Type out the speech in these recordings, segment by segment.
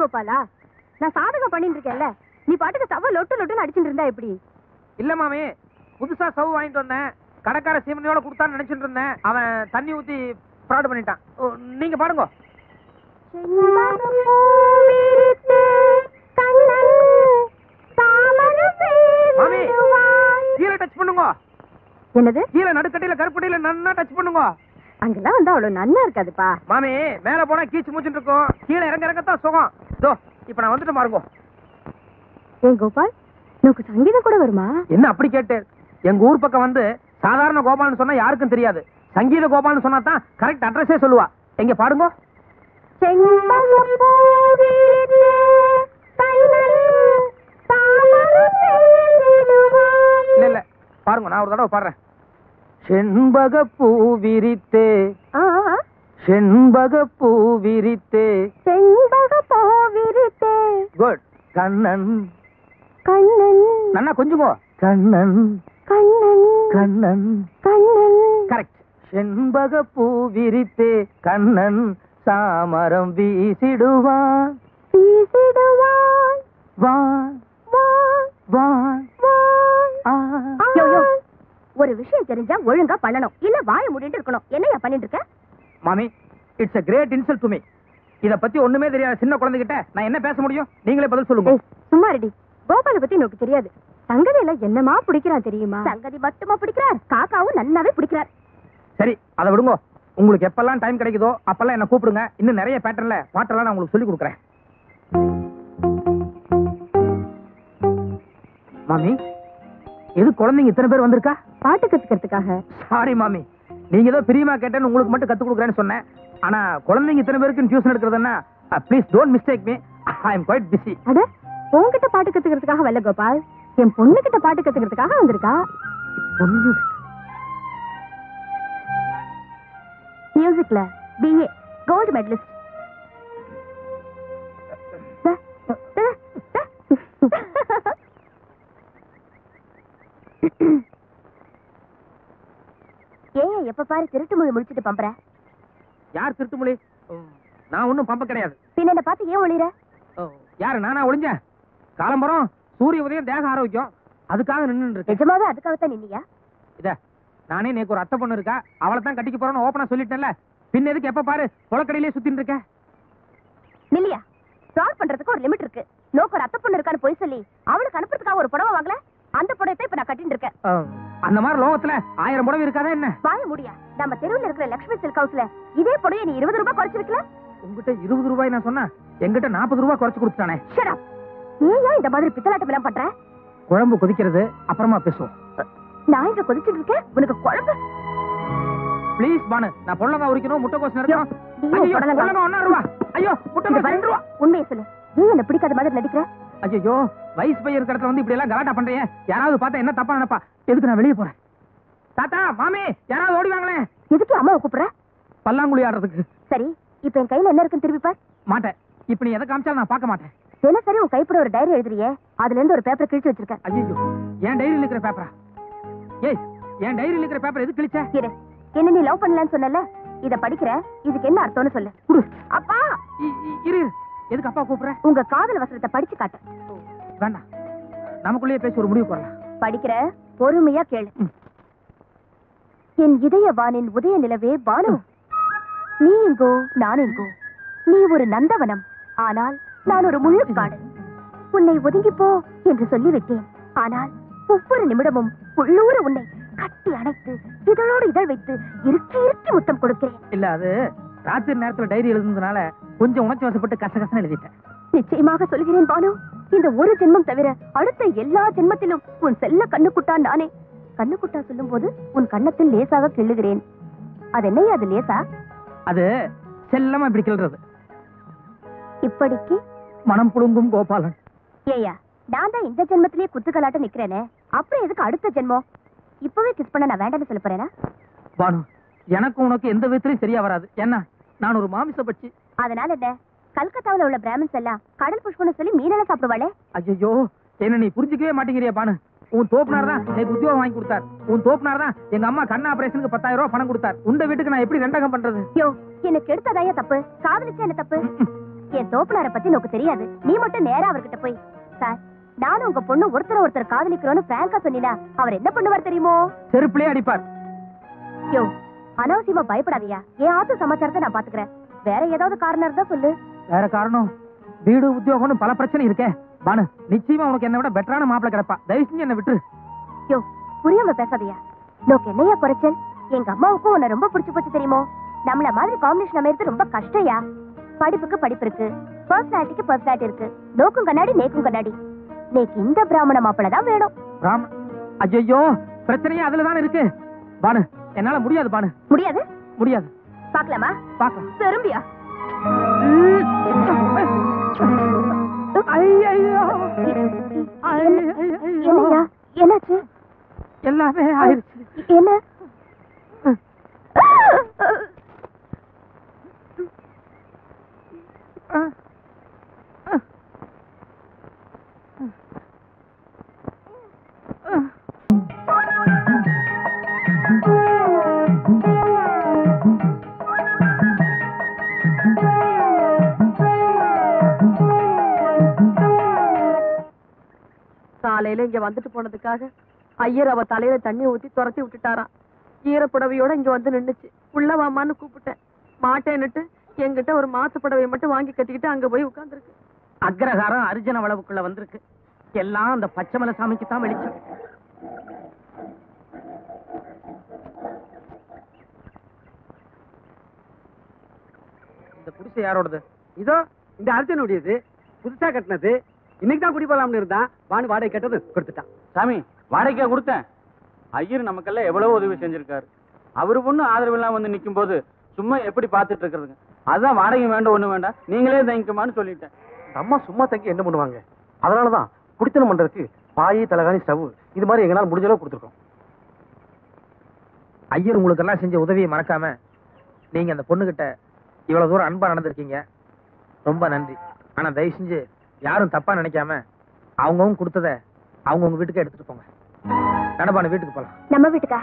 கோபாலா, நான் சாதகம் பண்ணிட்டு இருக்கேன்ல, நீ பாட்டுக்கு சவ லொட்டு லொட்டுன்னு அடிச்சுட்டு இருந்தா எப்படி? இல்ல மாமி, புதுசா சவு வாங்கிட்டு வந்தேன். கடைக்கார சீமனியோட கொடுத்தான்னு நினைச்சிட்டு இருந்தேன். அவன் தண்ணி ஊத்தி ஃப்ராட் பண்ணிட்டான். நீங்க பாடுங்க. மாமி, கீழே டச் பண்ணுங்க. என்னது? கீழே நடுக்கட்டையில கருப்பட்டையில நன்னா டச் பண்ணுங்க. அங்கெல்லாம் வந்து அவ்வளவு நன்னா இருக்காதுப்பா. மாமி, மேல போனா கீச்சு மூச்சுட்டு இருக்கும், கீழே இறங்க இறங்கத்தான் சுகம். இதோ இப்ப நான் வந்துட்டு பாருங்க. ஏன் கோபால், உனக்கு சங்கீதம் கூட வருமா? என்ன அப்படி கேட்டு? எங்க ஊர் பக்கம் வந்து சாதாரண கோபால்னு சொன்னா யாருக்கும் தெரியாது. சங்கீத கோபால்னு சொன்னா தான் கரெக்ட் அட்ரஸே சொல்லுவா. எங்க பாடுங்க. இல்ல இல்ல பாருங்க, நான் ஒரு தடவை பாடுறேன். செண்பக பூ விரித்தே, செண்பக பூ விரித்தே, செண்பக பூ விரித்தே. குட். கண்ணன் கண்ணன். நன்னா கொஞ்சுங்கோ. கண்ணன் கண்ணன் கண்ணன் கண்ணன். கரெக்ட். செண்பக பூ விரித்தே கண்ணன் சாமரம் வீசிடுவான் வீசிடுவான். வா வா வா. வா. யோ யோ, ஒரு விஷயம் தெரிஞ்சா ஒழுங்கா பண்ணணும், இல்ல வாய மூடிட்டு இருக்கணும். என்னையா பண்ணிட்டு இருக்க? மாமி, it's a great insult to me. இத பத்தி ஒண்ணுமே தெரியாத சின்ன குழந்தைகிட்ட நான் என்ன பேச முடியும்? நீங்களே பதில் சொல்லுங்க. சும்மா ரெடி. கோபால பத்தி உனக்கு தெரியாது. சங்கதியில என்னமா பிடிக்கிறான் தெரியுமா? சங்கதி மட்டுமா பிடிக்கிறார், காக்காவும் நன்னாவே பிடிக்கிறார். சரி, அதை விடுங்க. உங்களுக்கு எப்பெல்லாம் டைம் கிடைக்குதோ அப்பெல்லாம் என்ன கூப்பிடுங்க. இன்னும் நிறைய பேட்டர்ன்ல பாட்டெல்லாம் நான் உங்களுக்கு சொல்லி கொடுக்குறேன். மாமி, எது குழந்தைங்க இத்தனை பேர் வந்திருக்கா? பாட்டு கத்துக்கிறதுக்காக. சாரி மாமி, நீங்க ஏதோ பிரியமா கேட்டேன்னு உங்களுக்கு மட்டும் கத்து கொடுக்குறேன்னு சொன்னேன். ஆனா குழந்தைங்க இத்தனை பேருக்கு டியூஷன் எடுக்கிறதுன்னா please don't mistake me. I am quite busy. அட, உன்கிட்ட பாட்டு கத்துக்கிறதுக்காக வரல கோபால், என் பொண்ணு கிட்ட பாட்டு கத்துக்கிறதுக்காக வந்திருக்கா. பொண்ணு மியூசிக்ல BA கோல்டு மெடலிஸ்ட். ஏன் எப்ப பாரு திருட்டு மொழி முடிச்சிட்டு பம்பற? யார் திருட்டுமொழி? நான் ஒன்னும் பம்ப கிடையாது. பின்ன என்ன பார்த்து ஏன் ஒளிற? யாரு? நானா ஒளிஞ்சேன்? காலம்பரம் சூரிய உதயம் தேக ஆரோக்கியம், அதுக்காக நின்று இருக்கேன். நிஜமாவே அதுக்காகத்தான் நின்னியா? இத நானே நேக்கு ஒரு அத்தை பொண்ணு இருக்கா, அவளை தான் கட்டிக்க போறேன்னு ஓப்பனா சொல்லிட்டேன்ல. பின்ன எதுக்கு எப்ப பாரு புலக்கடையிலே சுத்தின்னு இருக்க? நில்லியா, ஃப்ராட் பண்றதுக்கு ஒரு லிமிட் இருக்கு. நோக்கு ஒரு அத்தை பொண்ணு இருக்கான்னு போய் சொல்லி அவளுக்கு அனுப்புறதுக்காக ஒரு புடவை வாங்கல, அந்த புடவை இப்ப நான் கட்டிட்டு இருக்கேன். அந்த மாதிரி லோகத்துல 1000 புடவை இருக்காதா என்ன? வாய முடியா, நம்ம தெருவில் இருக்கிற லட்சுமி சில்க் ஹவுஸ்ல இதே புடவை நீ 20 ரூபாய் குறைச்சு வைக்கல. உங்ககிட்ட 20 ரூபாய் நான் சொன்னா, எங்கிட்ட 40 ரூபாய் குறைச்சு கொடுத்தானே. ஏன் இந்த மாதிரி பித்தலாட்டம் எல்லாம் பண்ற? குழம்பு கொதிக்கிறது, அப்புறமா பேசுவோம். நான் இங்க கொதிச்சிட்டு இருக்கேன், உனக்கு குழம்பு? ப்ளீஸ் பானு, நான் பொள்ளங்க உரிக்கணும், முட்டைக்கோஸ் நறுக்கணும். ஐயோ, ஐயோ, பொள்ளங்க 1 ரூபாய். ஐயோ, முட்டைக்கோஸ் 2 ரூபாய். உண்மையை சொல்லு, ஏன் என்ன பிடிக்காத மாதிரி நடிக்கிற? ஐயோ, வயசு பையன் இருக்கிற இடத்துல வந்து இப்படி எல்லாம் கலாட்டா பண்றீங்க. யாராவது பார்த்தா என்ன தப்பா நினைப்பா? எதுக்கு நான் வெளியே போறேன்? தாத்தா, மாமி, யாராவது ஓடி வாங்களேன். எதுக்கு அம்மாவை கூப்பிடுற? பல்லாங்குழி ஆடுறதுக்கு. சரி, இப்ப என் கையில என்ன இருக்குன்னு திருப்பி பார். மாட்டேன். இப்ப நீ எதை காமிச்சாலும் நான் பார்க்க மாட்டேன். தினசரி உன் கைப்பட ஒரு டைரி எழுதுறியே, அதுல இருந்து ஒரு பேப்பர் கிழிச்சு வச்சிருக்கேன். ஐயோ, என் டைரியில் இருக்கிற பேப்பரா? ஏய், என் டைரியில் இருக்கிற பேப்பர் எது கிழிச்ச? இரு, என்ன நீ லவ் பண்ணலன்னு சொன்னல, இத படிக்கிற, இதுக்கு என்ன அர்த்தம்னு சொல்லு. குடு. அப்பா, இரு. எதுக்கு அப்பா கூப்பிடுற? உங்க காதல் வசனத்தை படிச்சு காட்டு. வேண்டாம், நமக்குள்ளேயே பேசி ஒரு முடிவு போடலாம். படிக்கிற, பொறுமையா கேளு. என் இதய வானின் உதய நிலவே பானு, நீ எங்கோ நான் எங்கோ, நீ ஒரு நந்தவனம், ஆனால் நான் ஒரு முள்ளுக்காடு. உன்னை ஒதுங்கி போ என்று சொல்லிவிட்டேன், ஆனால் ஒவ்வொரு நிமிடமும் உள்ளூர உன்னை கட்டி அணைத்து இதழோடு இதழ் வைத்து இறுக்கி இறுக்கி முத்தம் கொடுக்கிறேன். இல்ல, அது ராத்திரி நேரத்துல டைரி எழுதுனதுனால கொஞ்சம் உணர்ச்சி வசப்பட்டு கசகசன்னு எழுதிட்டேன். நிச்சயமாக சொல்கிறேன் பானு, இந்த ஒரு ஜென்மம் தவிர அடுத்த எல்லா ஜென்மத்திலும் உன் செல்ல கண்ணுக்குட்டா நானே. கண்ணுக்குட்டா சொல்லும் போது உன் கண்ணத்தில் லேசாக கிள்ளுகிறேன். அது என்னையா அது லேசா? அது செல்லமா இப்படி கிள்றது. இப்படிக்கு மனம் புழுங்கும் கோபாலன். ஏயா, நான் தான் இந்த ஜென்மத்திலேயே குத்துக்கலாட்ட நிக்கிறேனே, அப்புறம் எதுக்கு அடுத்த ஜென்மம்? இப்பவே கிஸ் பண்ண நான் வேண்டாம்னு சொல்ல போறேனா? பானு, எனக்கு உனக்கு எந்த விதத்திலையும் சரியா வராது. ஏன்னா நான் ஒரு மாமிச பட்சி. அதனால என்ன, கல்கத்தாவுல உள்ள பிராமின்ஸ் எல்லாம் கடல் புஷ்பம்னு சொல்லி மீனெல்லாம் சாப்பிடுவாளே. ஐயோ, என்ன நீ புரிஞ்சுக்கவே மாட்டேங்கிறியா பானு? உன் தோப்புனார் தான் எனக்கு உத்தியோகம் வாங்கி கொடுத்தார். உன் தோப்புனார் தான் எங்க அம்மா கண் ஆபரேஷனுக்கு 10,000 ரூபாய் பணம் கொடுத்தார். உண்ட வீட்டுக்கு நான் எப்படி ரெண்டகம் பண்றது? யோ, எனக்கு எடுத்ததாயா தப்பு, காதலிச்சா என்ன தப்பு? என் தோப்பனார பத்தி உனக்கு தெரியாது. நீ மட்டும் நேரா அவர்கிட்ட போய், சார் நானும் உங்க பொண்ணு ஒருத்தர் காதலிக்கிறோன்னு பிராங்கா சொன்னீனா அவர் என்ன பண்ணுவார் தெரியுமோ? செருப்புலயே அடிப்பார். யோ, அனாவசியமா பயப்படாதியா. என் ஆத்து சமாச்சாரத்தை நான் பாத்துக்கிறேன். வேற ஏதாவது காரணம் இருந்தா சொல்லு. வேற காரணம்? வீடு உத்தியோகம்னு பல பிரச்சனை இருக்கே பானு. நிச்சயமா உனக்கு என்ன விட பெட்டரான மாப்பிளை கிடப்பா. தயவு செஞ்சு என்ன விட்டுரு. யோ, புரியாம பேசாதியா. நோக்கு என்னையா குறைச்சல்? எங்க அம்மாவுக்கும் உன்னை ரொம்ப பிடிச்சு போச்சு தெரியுமோ? நம்மள மாதிரி காம்பினேஷன் அமைறது ரொம்ப கஷ்டம்யா. படிப்புக்கு படிப்பு இருக்கு, பர்சனாலிட்டிக்கு பர்சனாலிட்டி இருக்கு. நோக்கும் கண்ணாடி நேக்கும் கண்ணாடி. நேக்கு இந்த பிராமண மாப்பிளை தான் வேணும். ஐயோ, பிரச்சனையே அதுலதான் இருக்கு பானு. என்னால முடியாது பானு. முடியாது? முடியாது. பாக்கலாமா? பாக்கலாம். திரும்பியா? என்னையா என்னாச்சு? எல்லாமே ஆயிடுச்சு. என்ன? காலையில இங்க வந்துட்டு போனதுக்காக ஐயர் அவ தலையில தண்ணி ஊத்தி துரத்தி விட்டுட்டாராம். ஈரப்புடவையோட இங்க வந்து நின்னுச்சு. உள்ளவாமான்னு கூப்பிட்டேன். மாட்டேன்னுட்டு என்கிட்ட ஒரு மாத்து புடவையை மட்டும் வாங்கி கட்டிக்கிட்டு அங்க போய் உட்கார்ந்துருக்கு. அக்ரஹாரம் அர்ஜுன வளவுக்குள்ள வந்திருக்கு. எல்லாம் அந்த பச்சைமலை சாமிக்கு தான் வெளிச்சம். இந்த குடிசை யாரோடது? இதோ இந்த அர்ஜுனுடையது. புதுசா கட்டினது. இன்னைக்கு தான் குடி போலாம்னு இருந்தான். வாணி வாடகை கேட்டது கொடுத்துட்டான். சாமி, வாடகைக்கா கொடுத்தேன். ஐயர் நமக்கெல்லாம் எவ்வளவு உதவி செஞ்சிருக்காரு. அவரு பொண்ணு ஆதரவு எல்லாம் வந்து நிக்கும் போது சும்மா எப்படி பாத்துட்டு இருக்கிறதுங்க. அதான் வாடகை வேண்டாம், ஒண்ணு வேண்டாம், நீங்களே தங்கிக்கமான்னு சொல்லிட்டேன். அம்மா சும்மா தங்கி என்ன பண்ணுவாங்க? அதனாலதான் குடித்தனம் பண்றதுக்கு பாய், தலகாணி, ஸ்டவ் இது மாதிரி எங்களால் முடிஞ்ச அளவு கொடுத்துருக்கோம். ஐயர் உங்களுக்கு எல்லாம் செஞ்ச உதவியை மறக்காம நீங்க அந்த பொண்ணுகிட்ட இவ்வளவு தூரம் அன்பா நடந்திருக்கீங்க. ரொம்ப நன்றி. ஆனா தயவு செஞ்சு யாரும் தப்பா நினைக்காம அவங்கவுங்க கொடுத்தத அவங்கவுங்க வீட்டுக்கு எடுத்துட்டு போங்க. நடப்பான வீட்டுக்கு போலாம். நம்ம வீட்டுக்கா?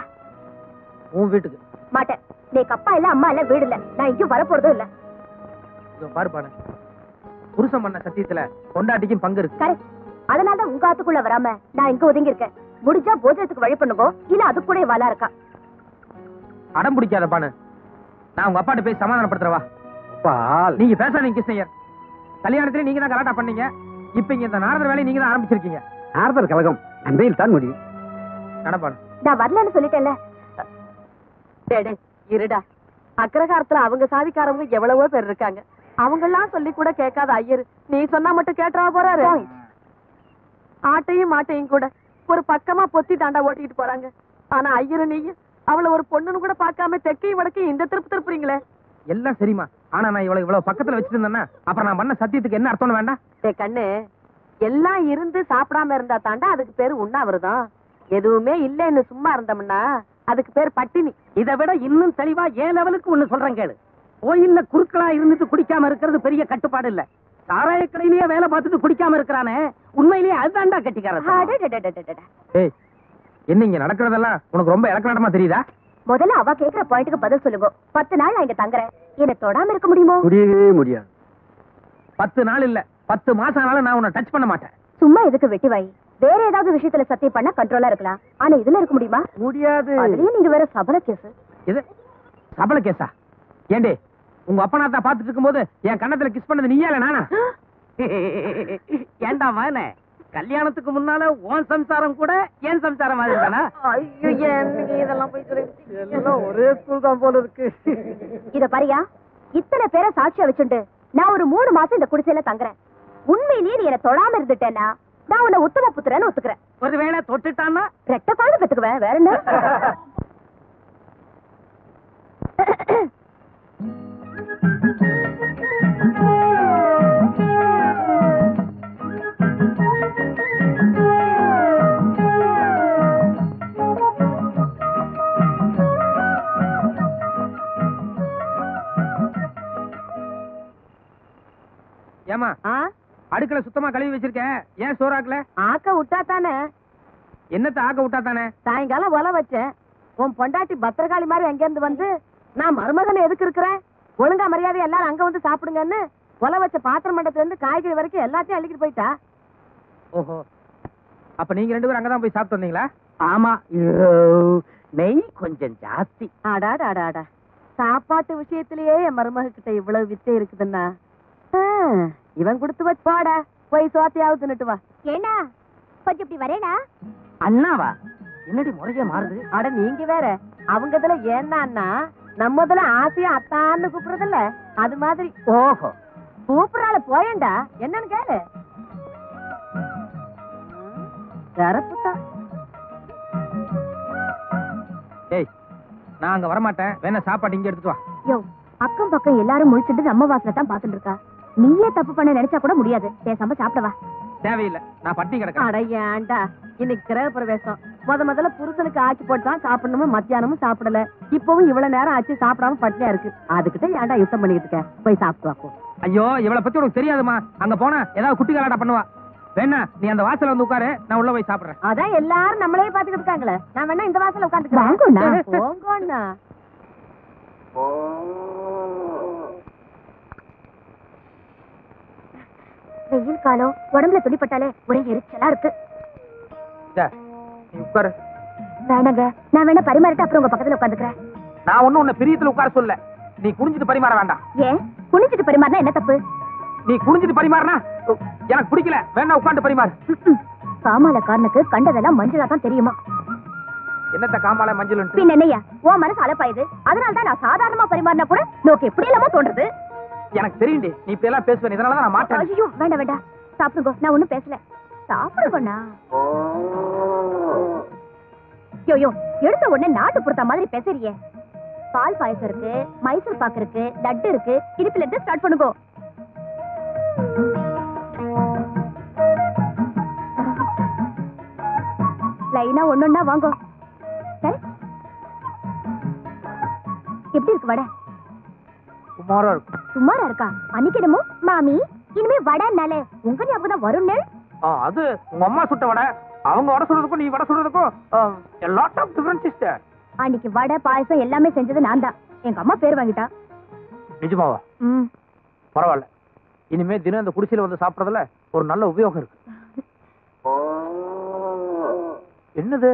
உன் வீட்டுக்கு. மாட்டேன். நீ அப்பா இல்ல, அம்மா இல்ல, வீடு இல்ல. நான் இங்கேயும் வரப்போறதும் இல்ல. பாருப்பானு, புருஷன் பண்ண சத்தியத்துல கொண்டாட்டிக்கும் பங்கு இருக்கு. கரெக்ட். அதனாலதான் உங்க ஆத்துக்குள்ள வராம நான் இங்க ஒதுங்கி இருக்கேன். முடிஞ்சா போஜனத்துக்கு வழி பண்ணுங்க, இல்ல அது கூட வாலா இருக்கா. அடம் பிடிக்காத பானு. நான் உங்க அப்பாட்ட போய் சமாதானப்படுத்துறவா. பால் நீங்க பேசாதீங்க கிருஷ்ணய்யர். கல்யாணத்துல நீங்க தான் கலாட்டா பண்ணீங்க. இப்ப இங்க இந்த நாரதர் வேலையை நீங்க தான் ஆரம்பிச்சிருக்கீங்க. நாரதர் கழகம் அன்பையில் தான் முடியும். நடப்பானு, நான் வரலன்னு சொல்லிட்டேன்ல. டேடே இருடா. அக்ரஹாரத்துல அவங்க சாதிக்காரவங்க எவ்வளவோ பேர் இருக்காங்க. அவங்க எல்லாம் சொல்லி கூட கேட்காத ஐயர் நீ சொன்னா மட்டும் கேட்டா போறாரு. ஆட்டையும் மாட்டையும் கூட ஒரு பக்கமா பொத்தி தாண்டா ஓட்டிட்டு போறாங்க. ஆனா ஐயரு நீங்க அவளை ஒரு பொண்ணுன்னு கூட பார்க்காம தெற்கையும் வடக்கையும் இந்த திருப்பு திருப்புறீங்களே. எல்லாம் சரிமா. ஆனா நான் இவ்வளவு பக்கத்துல வச்சிட்டு இருந்தேன்னா அப்புறம் நான் பண்ண சத்தியத்துக்கு என்ன அர்த்தம்னு வேண்டாம். கண்ணு, எல்லாம் இருந்து சாப்பிடாம இருந்தா தாண்டா அதுக்கு பேரு உண்ணாவிரதம். எதுவுமே இல்லைன்னு சும்மா இருந்தோம்னா அதுக்கு பேர் பட்டினி. இதை விட இன்னும் தெளிவா ஏன் லெவலுக்கு ஒண்ணு சொல்றேன் கேளு. கோயில்ல குறுக்களா இருந்துட்டு குடிக்காம இருக்கிறது பெரிய கட்டுப்பாடு இல்ல. சாராய கடையிலேயே வேலை பார்த்துட்டு குடிக்காம இருக்கிறானே, உண்மையிலேயே அதுதான்டா கட்டிக்காரன். ஏய், என்ன இங்க நடக்கிறதெல்லாம் உனக்கு ரொம்ப இலக்கணமா தெரியுதா? முதல்ல அவ கேக்குற பாயிண்ட்டுக்கு பதில் சொல்லுங்க. 10 நாள் நான் இங்க தங்குறேன். என்ன தொடாம இருக்க முடியுமோ? முடியவே முடியாது. 10 நாள் இல்ல, 10 மாசம் ஆனாலும் நான் உன்னை டச் பண்ண மாட்டேன். சும்மா எதுக்கு வெட்டி வாய்? வேற ஏதாவது விஷயத்துல சத்தியம் பண்ணா கண்ட்ரோலா இருக்கலாம். ஆனா இதுல இருக்க முடியுமா? முடியாது. அதுலயும் நீங்க வேற சபல கேஸ். இது சபல கேஸா? ஏண்டே, உங்க அப்பனாத்தா பாத்துட்டு இருக்கும்போது என் கண்ணத்துல கிஸ் பண்ணது நீயா இல்ல நானா? ஏண்டா மகனே, கல்யாணத்துக்கு முன்னால உன் சம்சாரம் கூட என் சம்சாரம் மாதிரி தானா? இதெல்லாம் போய் எல்லாம் ஒரே ஸ்கூல் தான் போல இருக்கு. இத பாரியா, இத்தனை பேரை சாட்சியா வச்சுட்டு நான் ஒரு 3 மாசம் இந்த குடிசையில தங்குறேன். உண்மையிலேயே நீ என்ன தொடாம இருந்துட்டேன்னா நான் உன்னை உத்தம புத்திரன்னு ஒத்துக்கிறேன். ஒருவேளை தொட்டுட்டான்னா ரெட்ட குழந்தை பெத்துக்குவேன். வேற என்ன? ஏமா, அடுக்கல சுத்தமா கழுவி வச்சிருக்கேன். ஏன் சோறாக்கல? ஆக்க விட்டா தானே. என்னத்த ஆக்க விட்டா தானே? சாயங்காலம் ஒலை வச்சேன். உன் பொண்டாட்டி பத்திரகாளி மாதிரி அங்க இருந்து வந்து நான் மருமகன் எதுக்கு இருக்கிறேன், ஒழுங்கா மரியாதை எல்லாரும் அங்க வந்து சாப்பிடுங்கன்னு கொலை வச்ச பாத்திரம் மண்டத்துல இருந்து காய்கறி வரைக்கும் எல்லாத்தையும் அள்ளிக்கிட்டு போயிட்டா. ஓஹோ, அப்ப நீங்க 2 பேரும் அங்கதான் போய் சாப்பிட்டு வந்தீங்களா? ஆமா, நெய் கொஞ்சம் ஜாஸ்தி. அடாடாடாடா, சாப்பாட்டு விஷயத்திலேயே என் மருமக கிட்ட இவ்வளவு வித்தை இருக்குதுன்னா இவன் கொடுத்து வச்சாடா. போய் சோத்தையாவது தின்னுட்டு வா. ஏண்டா கொஞ்சம் இப்படி வரேடா. அண்ணாவா? என்னடி முறைய மாறுது? அட நீங்க வேற, அவங்க இதுல ஏன்னா நம்ம இதுல ஆசையா அத்தான்னு கூப்பிடுறதில்ல, அது மாதிரி. ஓஹோ, கூப்பிடறால போயேண்டா, என்னன்னு கேளு. கரப்புதான். ஏய், நான் அங்க வரமாட்டேன். வேணா சாப்பாடு இங்க எடுத்துட்டு வா. யோ, அக்கம் பக்கம் எல்லாரும் முழிச்சிட்டு நம்ம வாசல தான் பாத்துட்டு இருக்கா. நீயே தப்பு பண்ண நினைச்சா கூட முடியாது. பேசாம சாப்பிடவா. தேவையில்லை, நான் பட்டி கிடக்கிறேன். அட ஏன்டா, இன்னைக்கு கிரக பிரவேசம். முதல்ல புருஷனுக்கு ஆக்கி போட்டு தான் சாப்பிடணும். மத்தியானமும் சாப்பிடல, இப்பவும் இவ்வளவு நேரம் ஆச்சு சாப்பிடாம பட்டினியா இருக்கு. அதுக்கிட்ட ஏன்டா யுத்தம் பண்ணிக்கிட்டு இருக்க? போய் சாப்பிட்டு வா போ. ஐயோ, இவளை பத்தி உனக்கு தெரியாதுமா. அங்க போனா ஏதாவது குட்டி கலாட்டா பண்ணுவா. வேணா நீ அந்த வாசல்ல வந்து உட்காரு, நான் உள்ள போய் சாப்பிடுறேன். அதான் எல்லாரும் நம்மளே பாத்துக்கிட்டு இருக்காங்களே, நான் வேணா இந்த வாசல்ல வாங்கண்ணா. உட்காந்துக்கிறேன். போங்கண்ணா. வெயில் காலம், உடம்புல துணிப்பட்டாலே ஒரே எரிச்சலா இருக்கு. இந்தா, நீ உட்காரு. வேணாங்க, நான் வேணா பரிமாறிட்டு அப்புறம் உங்க பக்கத்துல உட்காந்துக்கிறேன். நான் ஒண்ணும் உன்னை பிரியத்துல உட்கார சொல்ல. நீ குனிஞ்சிட்டு பரிமாற வேண்டாம். ஏன் குனிஞ்சிட்டு பரிமாறினா என்ன தப்பு? நீ குனிஞ்சிட்டு பரிமாறினா எனக்கு பிடிக்கல. வேணா உட்காந்து பரிமாறு. காமாலக்காரனுக்கு கண்டதெல்லாம் மஞ்சளா தான் தெரியுமா? என்னத்த காமால மஞ்சள்? பின் என்னையா, உன் மனசு அலப்பாயுது. அதனாலதான் நான் சாதாரணமா பரிமாறினா கூட நோக்கு எப்படி இல்லாம தோன்றது. எனக்கு தெரியும்டி, நீ இப்ப எல்லாம் பேசுவேன். இதனாலதான் நான் மாட்டேன். ஐயோ, வேண்டாம் வேண்டாம், சாப்பிடுங்க. நான் ஒண்ணும் பேசல. சாப்பிடுங்கண்ணா. யோ, எடுத்த உடனே நாட்டு பொறுத்த மாதிரி பேசுறியே. பால் பாயசம் இருக்கு, மைசூர் பாக்கு இருக்கு, லட்டு இருக்கு. இடுப்புல இருந்து ஸ்டார்ட் பண்ணுங்க. லைனா ஒன்னொன்னா வாங்க. சரி, எப்படி இருக்கு வடை? சுமாரா இருக்கு. சுமாரா இருக்கா? அன்னைக்கு என்னமோ மாமி இனிமே வடைனாலே உங்க ஞாபகம் தான் வரும்னு. அது உங்க அம்மா சுட்ட வடை. அவங்க வடை சுடுறதுக்கும் நீ வடை சுடுறதுக்கும் a lot of difference is there. அன்னைக்கு வடை பாயசம் எல்லாமே செஞ்சது நான் தான். எங்க அம்மா பேர் வாங்கிட்டா. நிஜமாவா? பரவாயில்ல. இனிமே தினம் இந்த குடிசையில வந்து சாப்பிடறதுல ஒரு நல்ல உபயோகம் இருக்கு. என்னது,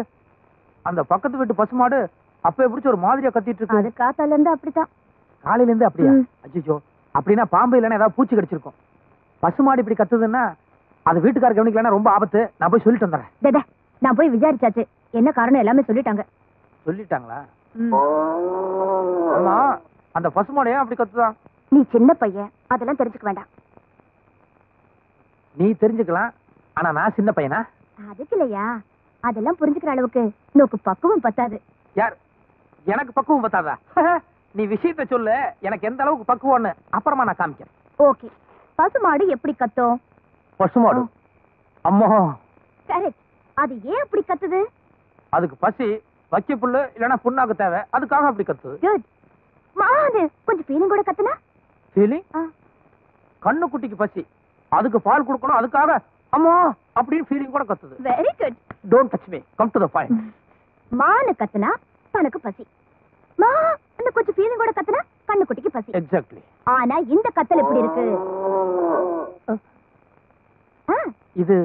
அந்த பக்கத்து வீட்டு பசுமாடு அப்ப பிடிச்ச ஒரு மாதிரியா கத்திட்டு இருக்கு. அது காத்தால இருந்து அப்படித்தான். காலையில இருந்து அப்படியா? அச்சோ, அப்படின்னா பாம்பு இல்லைன்னா ஏதாவது பூச்சி கடிச்சிருக்கும். பசுமாடு இப்படி கத்துதுன்னா அது வீட்டுக்கார கவனிக்கலன்னா ரொம்ப ஆபத்து. நான் போய் சொல்லிட்டு வந்துடுறேன். நான் போய் விசாரிச்சாச்சு, என்ன காரணம் எல்லாமே சொல்லிட்டாங்க. சொல்லிட்டாங்களா? ஆமா, அந்த பசுமாடு ஏன் அப்படி கத்துதான்? நீ சின்ன பையன், அதெல்லாம் தெரிஞ்சுக்க வேண்டாம். நீ தெரிஞ்சுக்கலாம், ஆனா நான் சின்ன பையனா? அதுக்கு இல்லையா, அதெல்லாம் புரிஞ்சுக்கிற அளவுக்கு நோக்கு பக்குவம் பத்தாது. யார்? எனக்கு பக்குவம் பத்தாதா? நீ விஷயத்த சொல்லு, எனக்கு எந்த அளவுக்கு பக்குவம்னு அப்புறமா நான் காமிக்கிறேன். ஓகே, பசுமாடு எப்படி கத்தும்? பசுமாடு அம்மா கரெக்ட். அது ஏன் அப்படி கத்துது? அதுக்கு பசி, வைக்க புல்லு இல்லனா புண்ணாக்கு தேவை, அதுக்காக அப்படி கத்துது. குட். மாது கொஞ்சம் ஃபீலிங் கூட கத்துனா? ஃபீலிங்? கண்ணு குட்டிக்கு பசி, அதுக்கு பால் கொடுக்கணும், அதுக்காக அம்மா அப்படின்னு ஃபீலிங் கூட கத்துது. Very good. Don't touch me, come to the point. மானு கத்துனா தனக்கு பசி. மா அந்த கொஞ்சம் ஃபீலிங் கூட கத்துனா கண்ணு குட்டிக்கு பசி. எக்ஸாக்ட்லி. ஆனா இந்த கத்தல் எப்படி இருக்கு? இது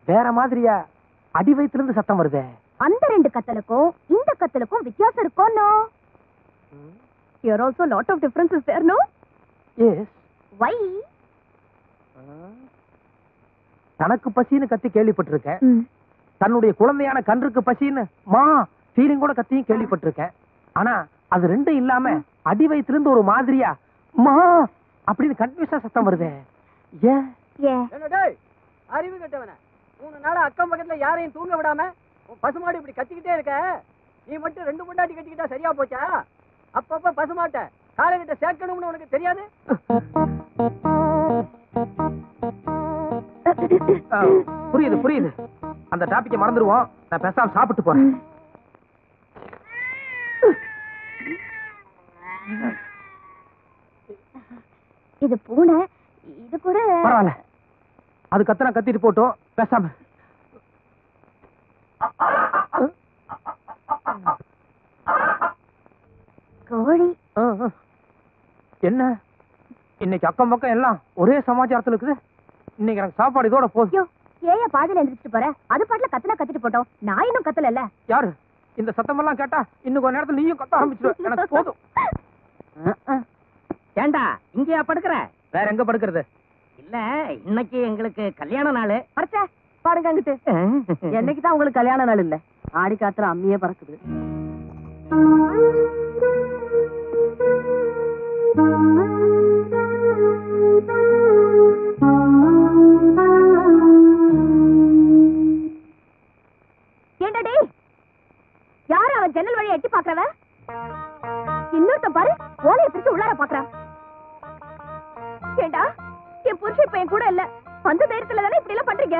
வேற மாதிரியா? அடி வயித்துல இருந்து சத்தம் வருதே. அந்த ரெண்டு கத்தலுக்கும் இந்த கத்தலுக்கும் வித்தியாசம் இருக்கும். No, here also lot of difference is there, no? Yes. Why? தனக்கு பசின்னு கத்தி கேள்விப்பட்டிருக்கேன். தன்னுடைய குழந்தையான கன்றுக்கு பசின்னு மா ஃபீலிங் கூட கத்தியும் கேள்விப்பட்டிருக்கேன். ஆனா அது ரெண்டும் இல்லாம அடி வயித்துல இருந்து ஒரு மாதிரியா மா அப்படின்னு கன்ஃபியூஸா சத்தம் வருதே. ஏன்? அறிவு கட்டவன, 3 நாளா அக்கம் பக்கத்துல யாரையும் தூங்க விடாம உன் பசுமாடு இப்படி கத்திக்கிட்டே இருக்க. நீ மட்டும் 2 பொண்டாட்டி கட்டிக்கிட்டா சரியா போச்சா? அப்பப்ப பசுமாட்ட காலைகிட்ட சேர்க்கணும்னு உனக்கு தெரியாது? புரியுது புரியுது. அந்த டாபிக்க மறந்துடுவோம். நான் பேசாம சாப்பிட்டு போறேன். இது பூனை, இது கூட பரவாயில்ல. அது கத்துனா கத்திட்டு போட்டோம், பேசாம. கோழி. என்ன இன்னைக்கு அக்கம் பக்கம் எல்லாம் ஒரே சமாச்சாரத்துல இருக்குது. இன்னைக்கு எனக்கு சாப்பாடு இதோட போதும். ஏன் பாதியில எந்திரிச்சிட்டு போற? அது பாட்டுல கத்துனா கத்திட்டு போட்டோம். நான் இன்னும் கத்தல. யாரு இந்த சத்தமெல்லாம் கேட்டா இன்னும் கொஞ்ச நேரத்துல நீயும் கத்த ஆரம்பிச்சிருவ. எனக்கு போதும். ஏண்டா இங்கேயா படுக்கிற? வேற எங்க படுக்கிறது? இல்ல இன்னைக்கு எங்களுக்கு கல்யாண நாள். பறச்ச பாருங்க அங்கிட்டு. என்னைக்குதான் உங்களுக்கு கல்யாண நாள் இல்ல? ஆடி காத்துல அம்மியே பறக்குது. ஏண்டா யாரு அவன் ஜன்னல் வழியா எட்டி பாக்குறவ? இன்னொருத்த பாரு ஓலையை பிரிச்சு உள்ளார பாக்குறான். ஏண்டா என் புருஷன் இப்ப என் கூட இல்ல. அந்த தைரியத்துல தானே இப்படி எல்லாம் பண்றீங்க?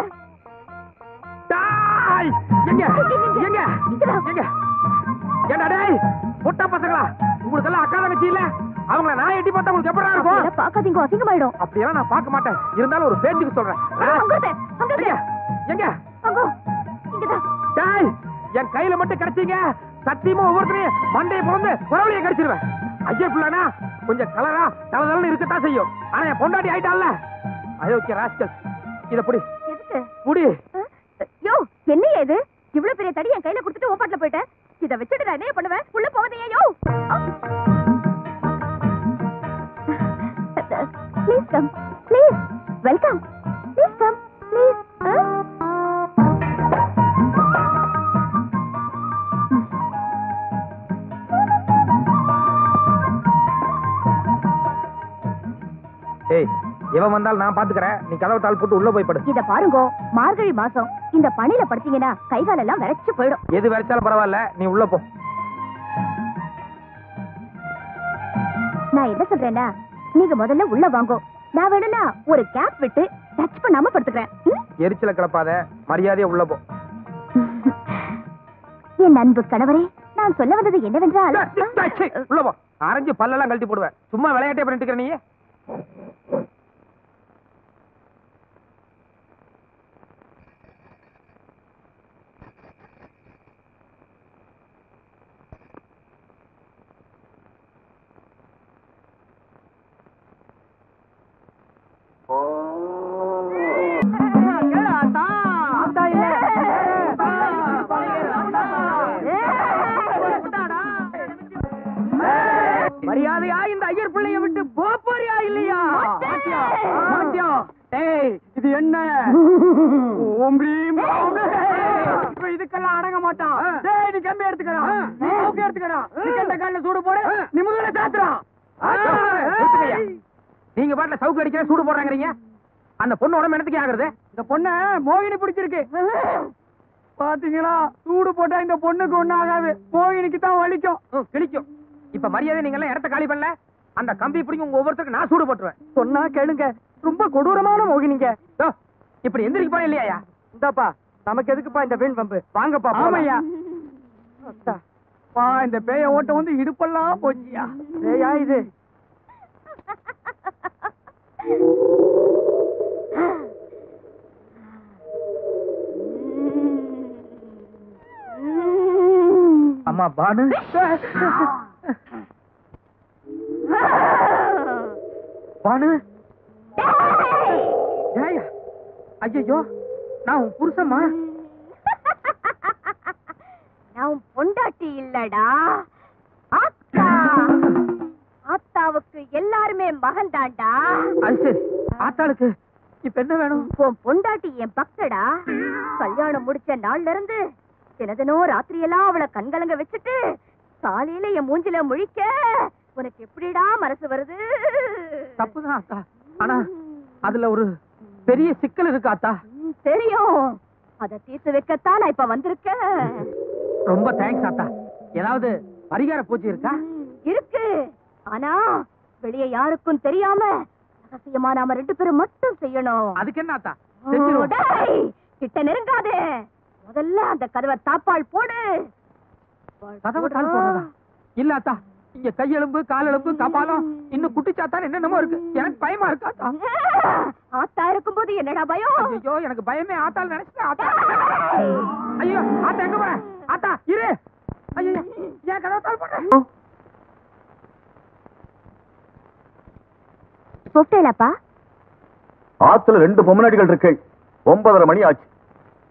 முட்டா பசங்களா, உங்களுக்கு எல்லாம் அக்கா தங்கச்சி இல்ல? அவங்கள நான் எட்டி பார்த்தா உங்களுக்கு எப்படி இருக்கும்? பாக்காதீங்க, அசிங்கமாயிடும். அப்படியெல்லாம் நான் பார்க்க மாட்டேன். இருந்தாலும் ஒரு பேச்சுக்கு சொல்றேன். என் கையில மட்டும் கிடைச்சீங்க சத்தியமா ஒவ்வொருத்தரையும் மண்டையை பிறந்து குறவழியை கடிச்சிருவேன். ஐயா பிள்ளைனா கொஞ்சம் கலரா தலதலன்னு இருக்கத்தான் செய்யும். ஆனா என் பொண்டாட்டி ஆயிட்டான்ல, அயோக்கிய ராஸ்கல். இத புடி புடி. யோ என்னையா இது? இவ்வளவு பெரிய தடி என் கையில கொடுத்துட்டு ஓப்பாட்டுல போயிட்டேன். இத வச்சுட்டு நான் என்ன பண்ணுவேன்? உள்ள போவதையா? Yo please come, please welcome, please come, please. ஏய், எவன் வந்தாலும் நான் பாத்துக்கறேன். நீ கதவை தாள் போட்டு உள்ள போய் படு. இத பாருங்க, மார்கழி மாசம் இந்த பனில படுத்தீங்கன்னா கை கால் எல்லாம் விரைச்சு போயிடும். எது விரைச்சாலும் பரவாயில்ல, நீ உள்ள போ. நான் என்ன சொல்றேன்னா, நீங்க முதல்ல உள்ள வாங்கோ. நான் வேணும்னா ஒரு கேப் விட்டு டச் பண்ணாம படுத்துக்கிறேன். எரிச்சல கிளப்பாத, மரியாதையா உள்ள போ. என் அன்பு கணவரே, நான் சொல்ல வந்தது என்னவென்றால், உள்ள போ. அரைஞ்சு பல்லெல்லாம் கழட்டி போடுவேன். சும்மா விளையாட்டே பண்ணிட்டு இருக்கிற நீ. மரியாதையா இந்த ஐயர் பிள்ளைய விட்டு போறியா இல்லையா? இது என்ன? இதுக்கெல்லாம் அடங்க மாட்டான். நீ கம்பி எடுத்துக்கிறான், சூடு போட நிமிடம் சாத்துறான். நீங்க பாட்டுல சவுக்கு அடிக்கிற சூடு போடுறாங்கறீங்க. அந்த பொண்ணு உடம்பு என்னத்துக்கு ஆகுறது? இந்த பொண்ண மோகினி பிடிச்சிருக்கு. பாத்தீங்களா, சூடு போட்டா இந்த பொண்ணுக்கு ஒண்ணு ஆகாது, மோகினிக்கு தான் வலிக்கும், கிழிக்கும். இப்ப மரியாதை நீங்க எல்லாம் இடத்த காலி பண்ணல. அந்த கம்பி பிடிக்கும் உங்க ஒவ்வொருத்தருக்கு நான் சூடு போட்டுருவேன். சொன்னா கேளுங்க, ரொம்ப கொடூரமான மோகினிங்க. இப்படி எந்திரிக்க போற இல்லையா? இந்தாப்பா, நமக்கு எதுக்குப்பா இந்த வீண் பம்பு? வாங்கப்பா. ஆமையா பா, இந்த பேய ஓட்ட வந்து இடுப்பெல்லாம் போச்சியா? பேயா இது? அம்மா பானு, பானு. ஐயோ, நான் உன் புருஷமா? நான் உன் பொண்டாட்டி இல்லடா, ஆத்தா. ஆத்தாவுக்கு எல்லாருமே மகன் தாண்டா. அது சரி, ஆத்தாளுக்கு இப்ப என்ன வேணும்? உன் பொண்டாட்டி என் பக்தடா. கல்யாணம் முடிச்ச நாள்ல இருந்து தினதினம் ராத்திரியெல்லாம் அவளை கண்கலங்க வச்சுட்டு காலையில என் மூஞ்சில முழிக்க உனக்கு எப்படிடா மனசு வருது? தப்புதான் ஆத்தா, ஆனா அதுல ஒரு பெரிய சிக்கல் இருக்கு ஆத்தா. தெரியும், அத தீர்த்து வைக்கத்தான் நான் இப்ப வந்திருக்கேன். ரொம்ப தேங்க்ஸ் ஆத்தா. ஏதாவது பரிகார பூஜை இருக்கா? இருக்கு, ஆனா வெளியே யாருக்கும் தெரியாம ரகசியமா நாம 2 பேரும் மட்டும் செய்யணும். அதுக்கு என்ன ஆத்தா? டேய், கிட்ட நெருங்காதே. முதல்ல அந்த கதவை தாப்பால் போடு. கதவை தாள் போடுறதா? இல்ல ஆத்தா, இங்க கையெலும்பு, காலெலும்பு, கபாலம், இன்னும் குட்டிச்சாத்தான் என்னென்னமோ இருக்கு. எனக்கு பயமா இருக்கு ஆத்தா. ஆத்தா இருக்கும்போது என்னடா பயம்? ஐயோ, எனக்கு பயமே ஆத்தாள் நினைச்சேன் ஆத்தா. ஐயோ, ஆத்தா எங்க போற? ஆத்தா இரு. ஐயோ, ஏன் கதவை தாள் போடுற? கூப்பிட்டேலப்பா? ஆத்துல 2 பொம்மநாடிகள் இருக்கு. 9:30 மணி ஆச்சு.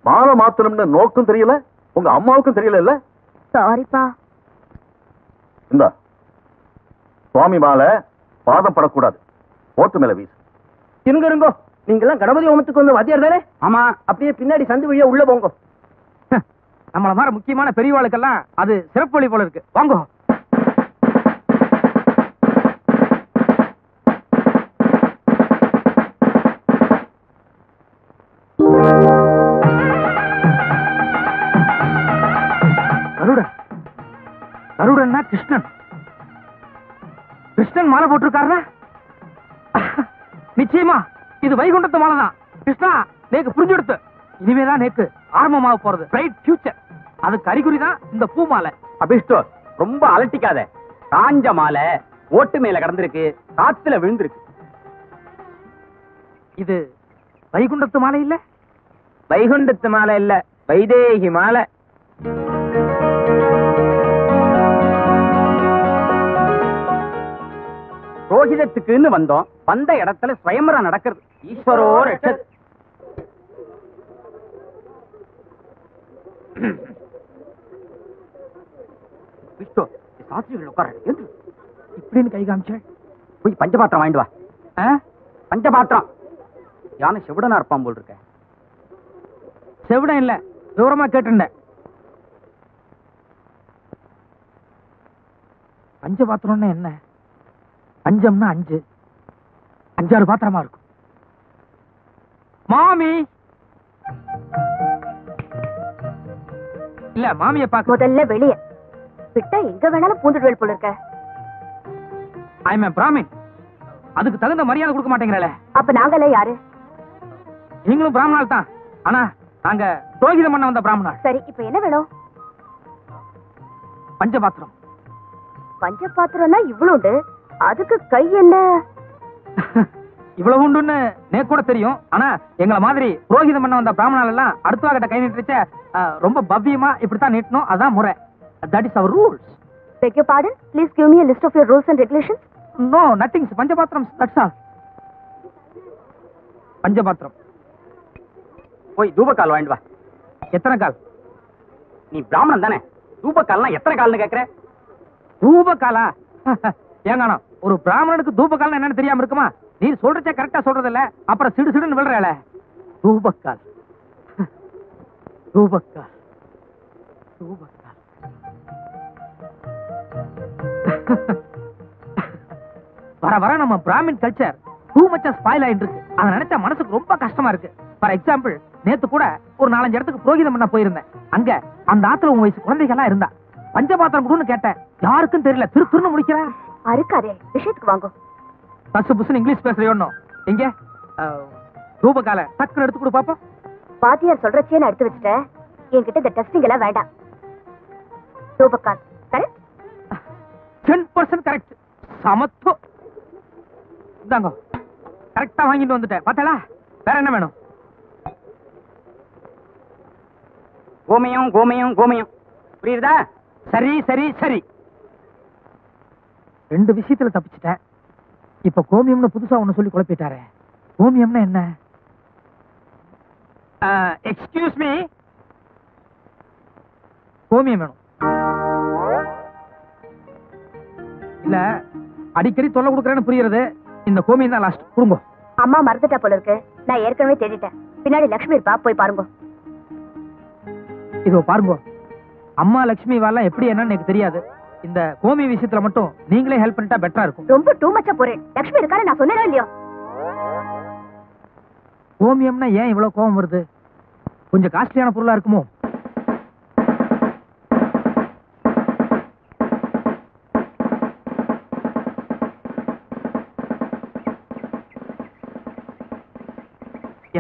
மாலை மாத்தணும்னு நோக்கும் தெரியல, உங்க அம்மாவுக்கும் தெரியல இல்ல? சாரிப்பா. இந்த சுவாமி மாலை பாதம் படக்கூடாது, ஓட்டு மேல வீசு. இருங்கோ, நீங்க எல்லாம் கணபதி ஹோமத்துக்கு வந்து வாத்தியார் தானே? ஆமா. அப்படியே பின்னாடி சந்து வழியா உள்ள போங்க. நம்மள மாதிரி முக்கியமான பெரியவாளுக்கெல்லாம் அது சிறப்பு வழி போல இருக்கு. வாங்கோ. கருடன். கருடன்னா கிருஷ்ணன். கிருஷ்ணன் மாலை போட்டிருக்காருன்னா நிச்சயமா இது வைகுண்டத்து மாலை தான். கிருஷ்ணா, நேக்கு புரிஞ்செடுத்து. இனிமேதான் நேக்கு ஆரம்பமாக போறது. Bright future. அதுக்கு அறிகுறி தான் இந்த பூ மாலை. அபிஷ்டோ, ரொம்ப அலட்டிக்காத. காஞ்ச மாலை ஓட்டு மேல கடந்திருக்கு, காத்துல விழுந்திருக்கு. இது வைகுண்டத்து மாலை இல்ல? வைகுண்டத்து மாலை இல்ல, வைதேகி மாலை. ரோஹிதத்துக்குன்னு வந்தோம். வந்த இடத்துல ஸ்வயம்பரம் நடக்கிறது. ஈஸ்வரோ ரட்சத். விஷ்ணு, சாஸ்திரிகள் உட்கார இப்படின்னு கை காமிச்சேன். போய் பஞ்சபாத்திரம் வாங்கிட்டு வா. பஞ்சபாத்திரம். யானை செவிடனா இருப்பான் போல் இருக்க. செவிடம் இல்ல, விவரமா கேட்டுண்டேன். பஞ்சபாத்திரம்னா என்ன? பஞ்சம்னா 5, 5-6 பாத்திரமா இருக்கும். மாமி இல்ல, மாமியை பார்க்க. முதல்ல வெளிய விட்டா எங்க வேணாலும் பூந்துடுவேல் போல இருக்க. I am Brahmin. அதுக்கு தகுந்த மரியாதை கொடுக்க மாட்டேங்கிறல. அப்ப நாங்கெல்லாம் யாரு? நீங்களும் பிராமணால் தான். ஆனா நாங்க புரோகிதம் பண்ண வந்த பிராமணால். சரி, இப்ப என்ன வேணும்? பஞ்சபாத்திரம். பஞ்சபாத்திரம்னா இவ்வளவுண்டு, அதுக்கு கை என்ன? இவ்வளவு உண்டுன்னு நேக்கு கூட தெரியும். ஆனா எங்களை மாதிரி புரோகிதம் பண்ண வந்த பிராமணால் எல்லாம் அடுத்த கிட்ட கை நீட்டுச்ச ரொம்ப பவ்யமா இப்படித்தான் நீட்டணும். அதான் முறை. That is our rules. Beg your pardon? Please give me a list of your rules and regulations. No, nothing. பஞ்சபாத்திரம், that's all. பஞ்சபாத்திரம். போய் தூபக்கால் வாங்கிட்டு வா. எத்தனை கால்? நீ பிராமணன் தானே, தூபக்கால்னா எத்தனை கால்னு கேக்குற? தூபக்காலா? ஏங்கானோ, ஒரு பிராமணனுக்கு தூபக்கால் என்னன்னு தெரியாம இருக்குமா? நீ சொல்றச்சே கரெக்டா சொல்றது இல்ல, அப்புறம் சிடு சிடுன்னு விழுறல. தூபக்கால், தூபக்கால், தூபக்கால். வர வர நம்ம பிராமின் கல்ச்சர் டூ மச்சா ஸ்பாயில் ஆயிட்டு இருக்கு. அதை நினைச்சா மனசுக்கு ரொம்ப கஷ்டமா இருக்கு. ஃபார் எக்ஸாம்பிள், நேத்து கூட ஒரு 4-5 இடத்துக்கு புரோகிதம் பண்ண போயிருந்தேன். அங்க அந்த ஆத்துல உன் வயசு குழந்தைகள்லாம் இருந்தா. பஞ்சபாத்திரம் கொடுன்னு கேட்டேன், யாருக்கும் தெரியல. திருன்னு முடிக்கிறேன். அறுக்காதே, விஷயத்துக்கு வாங்க. பசு புசுன்னு இங்கிலீஷ் பேசுறியோன்னு. எங்க தூபக்கால டக்குன்னு எடுத்து கொடு பாப்போம். பாத்தியார் சொல்றச்சே நான் எடுத்து வச்சுட்டேன். என்கிட்ட இந்த டெஸ்டிங் எல்லாம் வேண்டாம். தூபக்கால் கரெக்ட்? 10% கரெக்ட். சமத்து. இந்தாங்க, கரெக்டா வாங்கிட்டு வந்துட்டேன். பார்த்தா வேற என்ன வேணும்? கோமயம் கோமயம் கோமயம். புரியுதா? சரி சரி சரி. 2 விஷயத்துல தப்பிச்சிட்டேன். இப்ப கோமியம்னு புதுசா ஒண்ணு சொல்லி குழப்பிட்டாரே. கோமியம்னா என்ன? எக்ஸ்கியூஸ் மீ, கோமியம் வேணும். இல்ல, அடிக்கடி தொல்லை கொடுக்கறேன்னு புரியுறது. இந்த கோமியம் தான் லாஸ்ட். கொடுங்க. அம்மா மறந்துட்டா போல இருக்கு. நான் ஏற்கனவே தேடிட்டேன். பின்னாடி லட்சுமி இருப்பா, போய் பாருங்க. இதோ பாருங்க, அம்மா லட்சுமி வாலாம் எப்படி என்னன்னு எனக்கு தெரியாது. இந்த கோமி விஷயத்துல மட்டும் நீங்களே ஹெல்ப் பண்ணிட்டா பெட்டரா இருக்கும். ரொம்ப டூ மச்சா போறேன். லட்சுமி இருக்கான்னு நான் சொன்னேனோ இல்லையோ? கோமியம்னா ஏன் இவ்வளவு கோபம் வருது? கொஞ்சம் காஸ்ட்லியான பொருளா இருக்குமோ?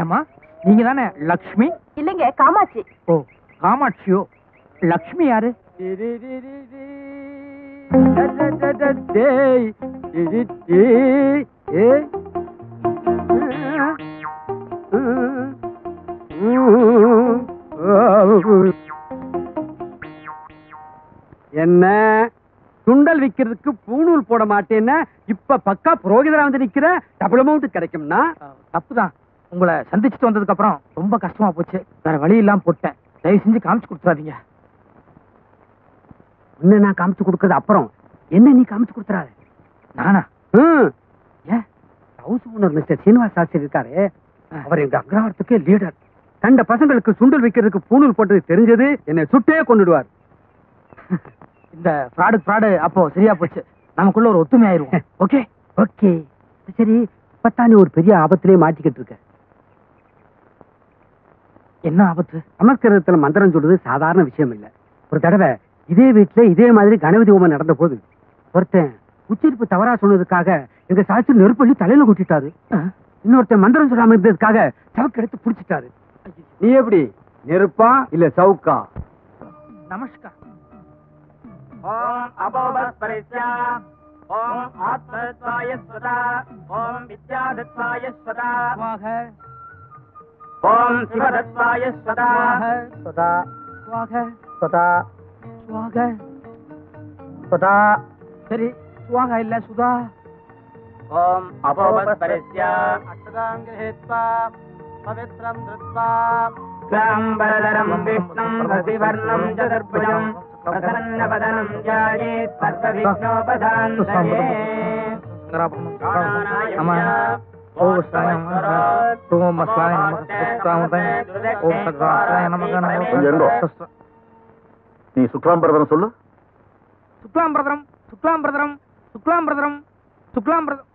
ஏமா, நீங்க தானே லக்ஷ்மி? இல்லைங்க, காமாட்சி. ஓ, காமாட்சியோ. லக்ஷ்மி யாரு? என்ன சுண்டல் விக்கிறதுக்கு பூணூல் போட மாட்டேன்னா இப்ப பக்கா புரோகிதரா வந்து நிக்கிற டபுள் அமௌண்ட் கிடைக்கும்னா தப்புதான். உங்களை சந்திச்சுட்டு வந்ததுக்கு அப்புறம் ரொம்ப கஷ்டமா போச்சு. வேற வழி இல்லாம போட்டேன். தயவு செஞ்சு காமிச்சு கொடுத்துறாதீங்க. என்ன நான் காமிச்சு கொடுக்கறது அப்புறம் என்ன நீ காமிச்சு கொடுத்துறாரு? நானா? ஏன் house owner mister Srinivas Sastri இருக்காரு, அவர் எங்க அக்ரஹாரத்துக்கு லீடர். கண்ட பசங்களுக்கு சுண்டல் வைக்கிறதுக்கு பூணூல் போட்டது தெரிஞ்சது என்னை சுட்டே கொண்டுடுவார். இந்த ஃப்ராடு அப்போ சரியா போச்சு. நமக்குள்ள ஒரு ஒத்துமை ஆயிருவோம். ஓகே ஓகே சரி. இப்பத்தான் நீ ஒரு பெரிய ஆபத்திலே மாட்டிக்கிட்டு இருக்க. என்ன ஆபத்து? சமஸ்கிருதத்துல மந்திரம் சொல்றது சாதாரண விஷயம் இல்ல. ஒரு தடவை இதே வீட்டுல இதே மாதிரி கணபதி ஹோமம் நடந்த போது ஒருத்தன் உச்சரிப்பு தவறா சொன்னதுக்காக எங்க சாஸ்திரி நெருப்பள்ளி தலையில கொட்டிட்டாரு. இன்னொருத்தன் மந்திரம் சொல்லாம இருந்ததுக்காக சவுக்கு எடுத்து புடிச்சிட்டாரு. நீ எப்படி நெருப்பா இல்ல சவுக்கா? நமஸ்கார். ஓம் அபோபஸ்பரிஸ்யா ஓம் ஆத்மத்வாய ஸ்வதா ஓம் வித்யாதத்வாய ஸ்வதா ஓம் சிவதத்வாய ஸ்வதா சதா சதா சதா. சரி, சுவாகா இல்ல சுதா. ஓம் அபோபஸ்பரிஸ்யா அஷ்டாங்கிரஹித்வா பவித்ரம் த்ருத்வா க்லாம்பரதரம் விஷ்ணும் ரதிவர்ணம் சதுர்புஜம் பிரசன்னவதனம் த்யாயேத் சர்வவிக்னோபசாந்தயே. நீ சுக்லாம்பரதரம் சொல்லு. சுக்லாம்பிரதரம் சுக்லாம்பிரதரம் சுக்லாம்பிரதரம் சுக்லாம்பிரதம்.